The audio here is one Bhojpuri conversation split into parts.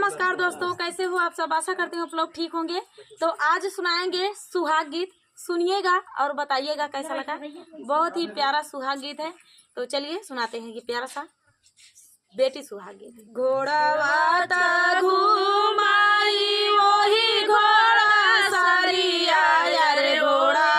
नमस्कार दोस्तों, कैसे हो आप सब। आशा करती हूँ आप लोग ठीक होंगे। तो आज सुनाएंगे सुहाग गीत, सुनिएगा और बताइएगा कैसा लगा। बहुत ही प्यारा सुहाग गीत है, तो चलिए सुनाते हैं ये प्यारा सा बेटी सुहाग गीत। घोड़ा घुमाई वही घोड़ा सरिया, यार घोड़ा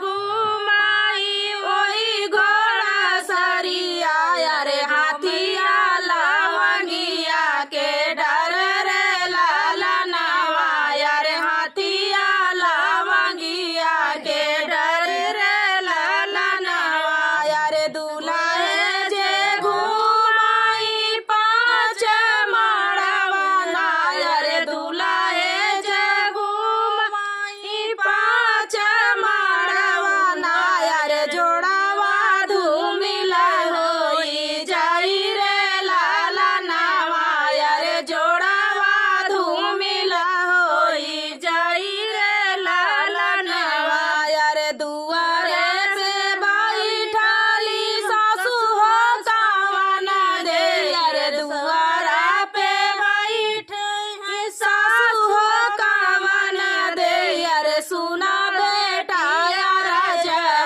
घुमाई वही घोड़ा सरिया, यार हाथिया लवंगिया के डर रे लाला नवा, यार हाथिया लवंगिया के डर रे लाला नवा, यार दूल्हा है जे घुमाई पाँच मड़वाना, यार दूल्हा है जे घुमाई पाँच मड़वाना, यार जोड़ावा धूमिला होई जाई रे लाला नवा, यार जोड़ावा धूमिला होई जाई रे लाला नवा, यार दुआरे पे बैठाली सासू हो कावना दे, यार दुआरा पे बैठे सासू हो कावना दे, यार सुना बेटा यार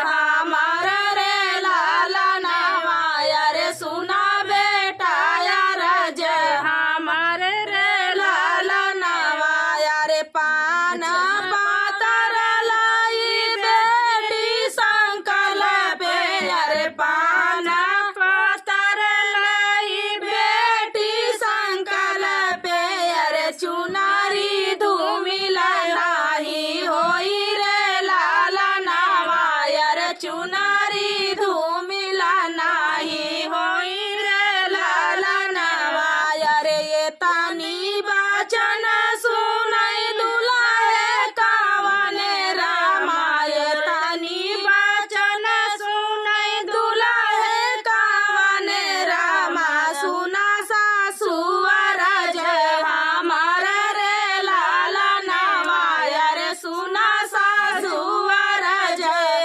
हमार रे लाला नवा, यार सुना बेटा यार हमार रे लाला नवा, यार पान पातर लाई बेटी संकल पे, यार पान पातर लाई बेटी संकल पे, यार चुनारी धूमिला नाही होई रे लाला नवा, यार चुनारी धूमिला नाही होई रे लाला नवा, यार ये तानी बाचन सुनाई दूल्हा है कावने रामा, ये तानी बाचन सुनाई दूल्हा है कावने रामा, सुना सासू राज हमार रे लाला नवा, यार सुना सासू राज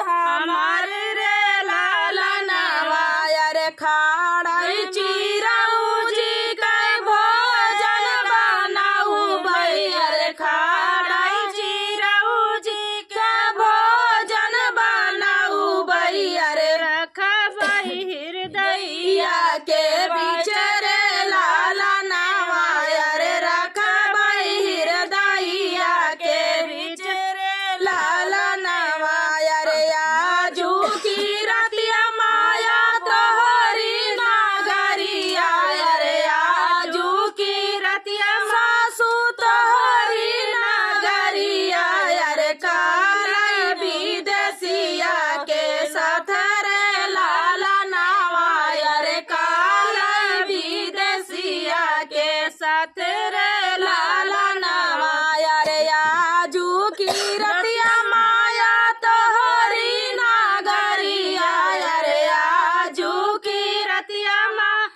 हमार रे लाला नवा, यार खाड़ाई चिराऊ जी के भोजन बनाऊ भैया, रे खाड़ाई चिराऊ जी के भोजन बनाऊ भैया, रे रखबई हृदयया के बीच रे लाला नवा, यार रखबई हृदयया के बीच रे लाला नवा, यार आजू की रतिया माया तोहरी नागरिया, यार आजू की रतिया सासू तोहरी नागरिया, यार काला विदेशिया के साथ रे लाला नवा, यार काला विदेशिया के साथ रे लाला नवा, यार आजू की रतिया माया तोहरी नागरिया, यार आजू की रतिया माँ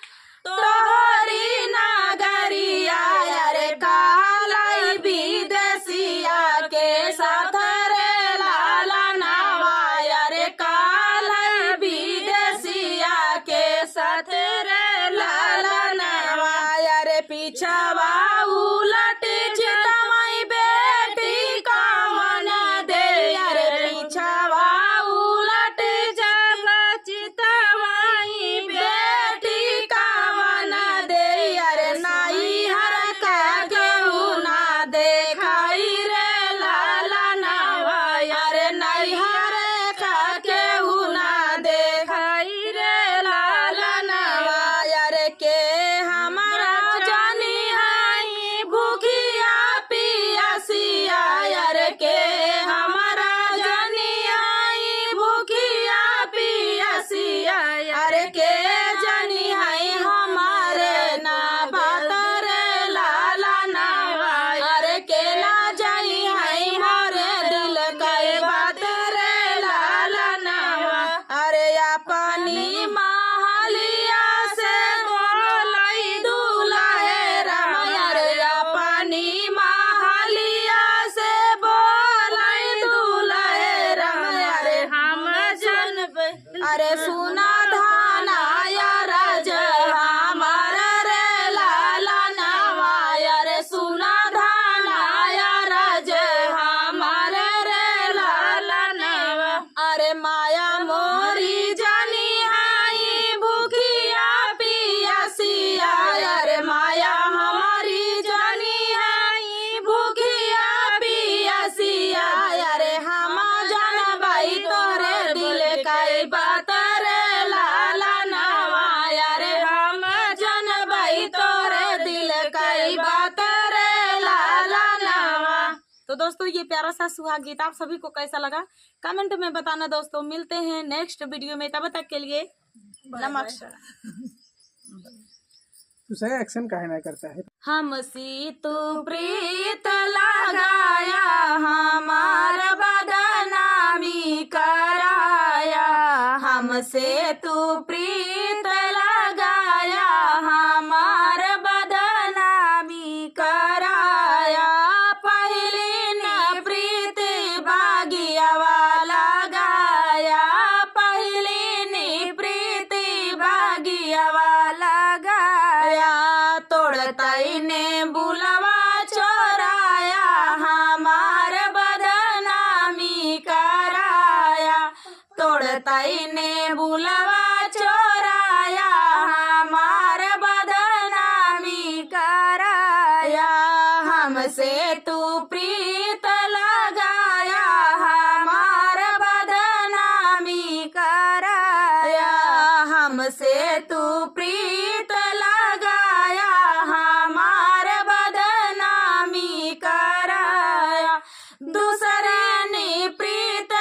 तोहरी नागरिया, यार काला विदेशिया के साथ रे लाला नवा, यार काला विदेशिया के साथ रे लाला नवा, यार पीछावा उलट चितवाई बेटी कावन दे, यार पीछावा उलट जब चितवाई बेटी कावन दे, यार नाई हर का केहू ना देखाई रे लाला नवा, यार नाई हर का केहू ना देखाई रे लाला नवा, यार के हमारा जानी है भूखी तो दोस्तों ये प्यारा सा सुहाग गीत आप सभी को कैसा लगा कमेंट में बताना दोस्तों। मिलते हैं नेक्स्ट वीडियो में, तब तक के लिए नमस्कार। तो सही एक्शन काहे नहीं करता है। हमसे तो प्रीत लगाया हमार बदनामी कराया, हमसे तो प्रीत लगाया हमार बदनामी कराया। पहले ने प्रीत बागिया वाला गाया, पहले ने प्रीत बागिया वाला गाया। तोड़ताई ने बुलवा चोराया हमार बदनामी कराया, तोड़ताई ने बुलवा चोराया हमार बदनामी कराया। हमसे तू प्रीत लगाया हमार बदनामी कराया, हमसे तू प्रीत लगाया हमार बदनामी कराया। दूसरे ने प्रीत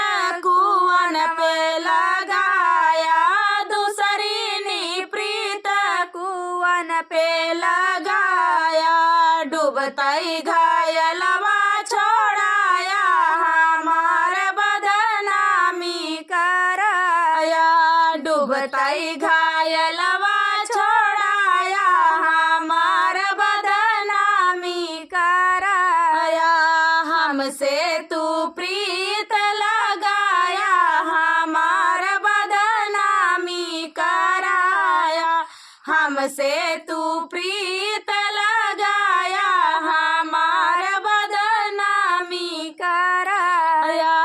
कुवन पे लगाया, दूसरी ने प्रीत कुवन पे लगाया। डूबताई घायलवा छोड़ाया हमार बदनामी कराया, डूबताई घायलवा छोड़ाया हमार बदनामी कराया। हमसे तू प्रीत लगाया हमार बदनामी कराया, हमसे तू प्रीत लगाया हमार बदनामी कराया।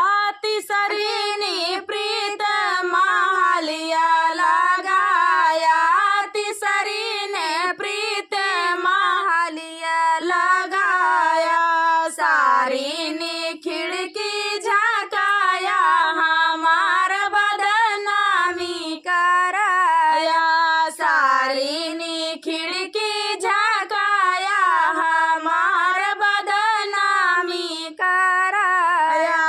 तीसरी ने प्रीत महालिया लगाया, तीसरी ने प्रीत महालिया लगाया। सारी ने खिड़की झाकाया हमार बदनामी कराया, सारी ने खिड़की झाकाया हमार बदनामी कराया।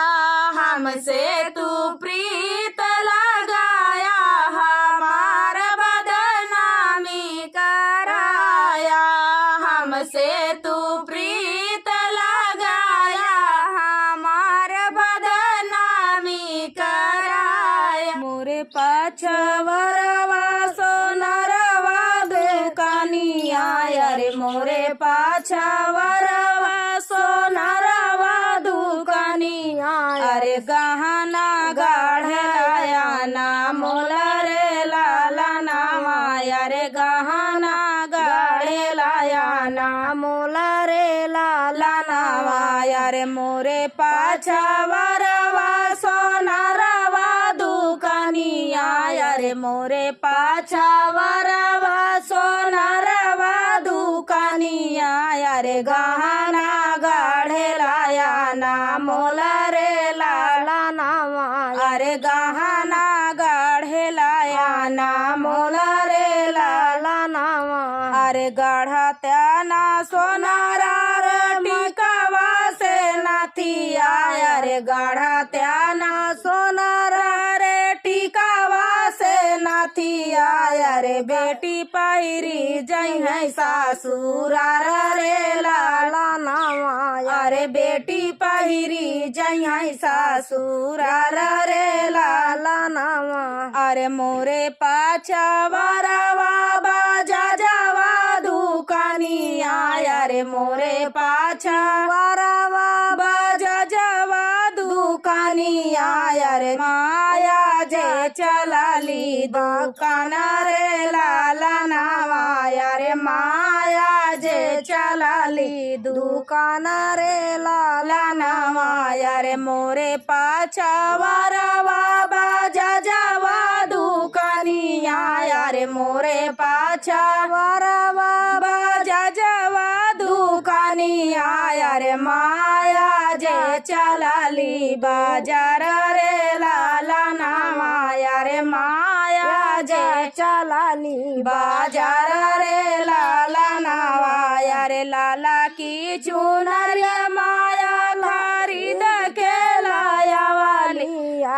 हमसे तू प्रीत लगाया हमार बदनामी कराया, हमसे तू प्रीत लगाया हमार बदनामी कराया। मोरे पाछवरवा सोनरवा दुकानिया रे, मोरे पाछवरवा सोनरवा दुकानिया। अरे गहना गाढ़या ना मोला रे लाला नामाया, रे गहना गाढ़ेलाया ना मोला रे लाला नामाया। रे मोरे पाछवरवा सोनरवा दुकानिया रे, मोरे पाछवरवा सोनरवा दुकानिया। रे गहना गाढ़ेलाया ना मोला रे लाला नामा, अरे गहना गाढ़ेलाया ना मोला रे लाला नामा। अरे गढ़ा त्याना सोनारा टिकावा से नाथिया, अरे गढ़ा त्याना सोनारा रे टिकावा से नाथिया। अरे बेटी पहिरी जई है सासुरार रे लाला नामा, अरे बेटी पहिरी जई है सासुरार रे लाला नामा। अरे मोरे पाछवरवा बाजा जावा दुकानिया, अरे मोरे पाछवरवा बाजा जावा दुकानिया। अरे माया जे चलाली दुकान रे लाला नामा, अरे माया जे चलाली दुकान रे लाला नामा। अरे मोरे पाछवरवा बाजा जावा दुकानिया, अरे मोरे पाछवरवा बाजा जावा दुकानिया। अरे माया जे चलाली बाजार रे लाला नामा, अरे माया जे चलाली बाजार रे लाला नामा। अरे लाला की चुनरिया माया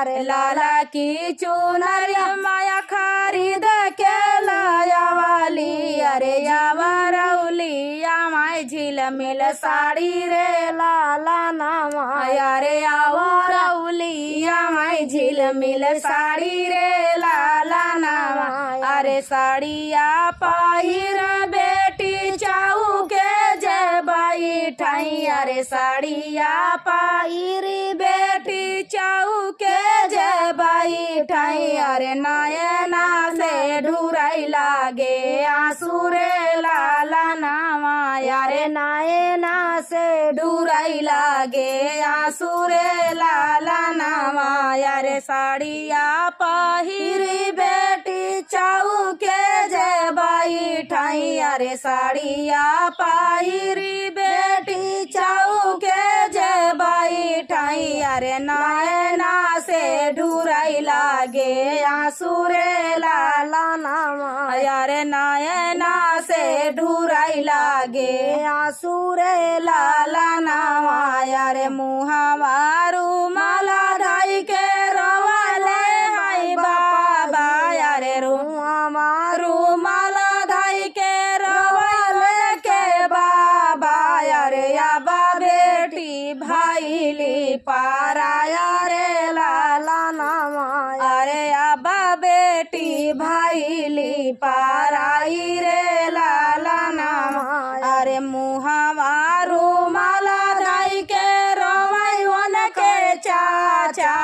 अरे लाला की चुनरिया माया खरीद के लाया वाली, अरे यावा रौलिया माय झिलमिल साड़ी रे लाला नामा, अरे यावा रौलिया माय झिलमिल साड़ी रे लाला नामा, अरे साड़िया पहिर बेटी चाऊ के जय बाई ठाई, अरे साड़िया पहिरी बेटी चाऊ के जय बाई ठाई, अरे नयना से ढुराई लागे आंसू रे लाला नामा, अरे नयना से ढुराई लागे आंसू रे लाला नामा, अरे साड़िया पहिरी बेटी चाऊ के जय बाई ठाई, अरे साड़िया पहिरी बेटी चाऊ के जय बाई ठाई, अरे नयना से ढुराई लागे आंसू रे लाला नामा, अरे नयना से ढुराई लागे आंसू रे लाला नामा, अरे मुहावा रुमाला ढाई के रोवाले हाय बाबा, अरे रुमाला ढाई के रोवाले के बाबा, अरे याबा बेटी भाई ली पाराया रे लाला नामा, अरे याबा बेटी भाई ली पाराई रे लाला नामा, अरे मुहावा रुमाला ढाई के रोवाई उनके चाचा,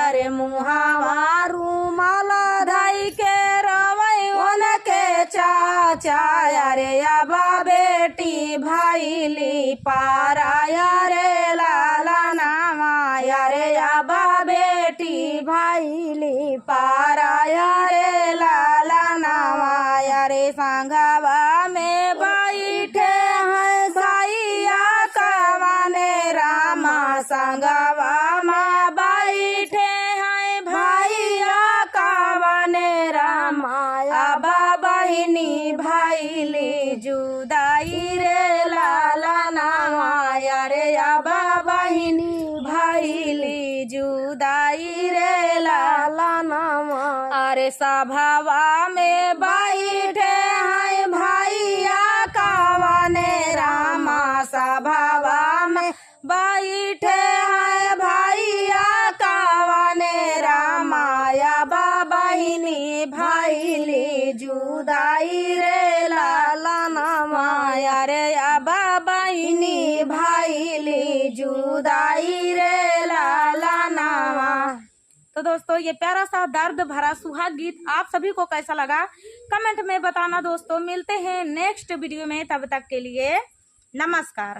अरे मुहावा रुमाला ढाई के रोवाई उनके चाचा, अरे याबा बेटी भाई ली पाराया रे लाला नामा, अरे याबा बेटी भाई ली पाराया रे लाला नामा, अरे संघवा में बैठे हैं साइया कवाने रामा, संघवा में बैठे हैं भाइया कवाने रामा, आबा बहिनी भाई ली जुदाई रे लाला नामा, अरे आबा बहिनी भाई ली जुदाई रे लाला नामा, अरे सभावा में बैठे हैं भाइया कवाने रामा, सभावा में बैठे हैं भाइया कवाने रामा, याबा बहिनी भाई ली जुदाई रे लाला नामा, अरे याबा बहिनी भाई ली जुदाई रे लाला नामा। तो दोस्तों ये प्यारा सा दर्द भरा सुहाग गीत आप सभी को कैसा लगा कमेंट में बताना दोस्तों। मिलते हैं नेक्स्ट वीडियो में, तब तक के लिए नमस्कार।